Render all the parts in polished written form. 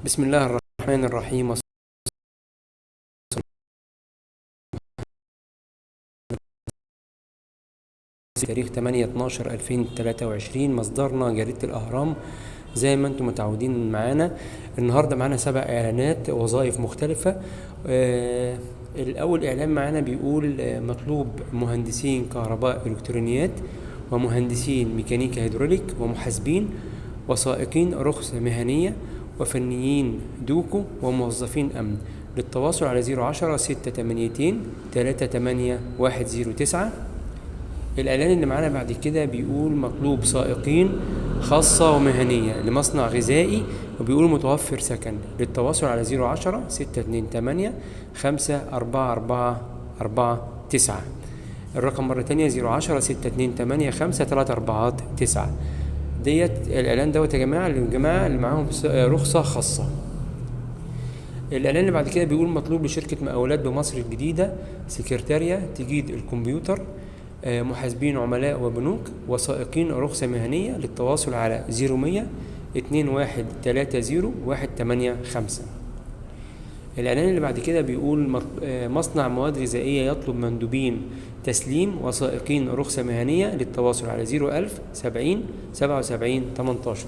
بسم الله الرحمن الرحيم. تاريخ 8/12/2023. مصدرنا جريدة الأهرام زي ما انتم متعودين معانا. النهاردة معانا 7 إعلانات وظائف مختلفة. الأول إعلان معانا بيقول مطلوب مهندسين كهرباء إلكترونيات ومهندسين ميكانيكا هيدروليك ومحاسبين وسائقين رخصة مهنية وفنيين دوكو وموظفين أمن. للتواصل على 010-682-38109. الإعلان اللي معانا بعد كده بيقول مطلوب سائقين خاصة ومهنية لمصنع غذائي وبيقول متوفر سكن. للتواصل على 010-628-54449. الرقم مرة تانية 010-628-53449. ديت الإعلان دوت يا جماعة اللي معاهم رخصة خاصة. الإعلان اللي بعد كده بيقول مطلوب لشركة مقاولات بمصر الجديدة سكرتارية تجيد الكمبيوتر، محاسبين عملاء وبنوك وسائقين رخصة مهنية. للتواصل على 0100-2130-185. الإعلان اللي بعد كده بيقول مصنع مواد غذائية يطلب مندوبين تسليم وسائقين رخصة مهنية. للتواصل على 01000-70-77-18.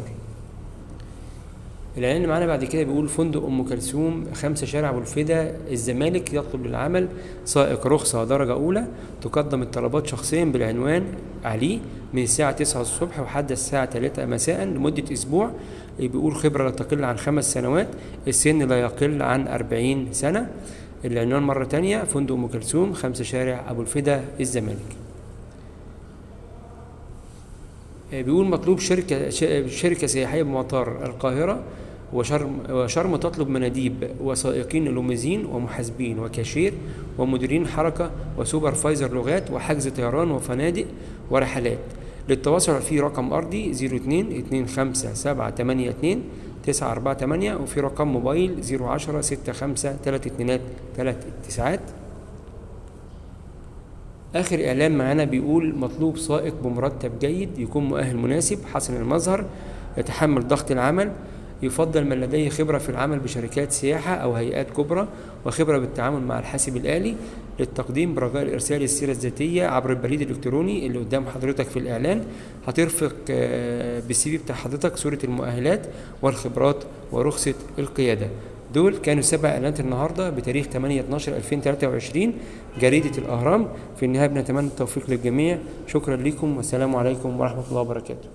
الإعلان اللي معانا بعد كده بيقول فندق أم كلثوم 5 شارع أبو الفدا الزمالك يطلب للعمل سائق رخصة درجة أولى. تقدم الطلبات شخصيا بالعنوان عليه من الساعة 9 الصبح وحتى الساعة 3 مساء لمدة أسبوع. بيقول خبرة لا تقل عن 5 سنوات، السن لا يقل عن 40 سنة. العنوان مرة تانية فندق أم كلثوم 5 شارع أبو الفدا الزمالك. بيقول مطلوب شركة سياحية بمطار القاهرة وشرم تطلب مناديب وسائقين لوميزين ومحاسبين وكاشير ومديرين حركة وسوبرفايزر لغات وحجز طيران وفنادق ورحلات. للتواصل في رقم أرضي 02-25-782-948 وفي رقم موبايل 010-65-323-3. آخر إعلان معانا بيقول مطلوب سائق بمرتب جيد يكون مؤهل مناسب حسن المظهر يتحمل ضغط العمل. يفضل من لديه خبرة في العمل بشركات سياحة أو هيئات كبرى وخبرة بالتعامل مع الحاسب الآلي. للتقديم برجاء إرسال السيرة الذاتية عبر البريد الإلكتروني اللي قدام حضرتك في الإعلان. هترفق بالسي في بتاع حضرتك صورة المؤهلات والخبرات ورخصة القيادة. دول كانوا 7 إعلانات النهاردة بتاريخ 8/12/2023 جريدة الأهرام. في النهاية بنتمنى التوفيق للجميع. شكرا لكم والسلام عليكم ورحمة الله وبركاته.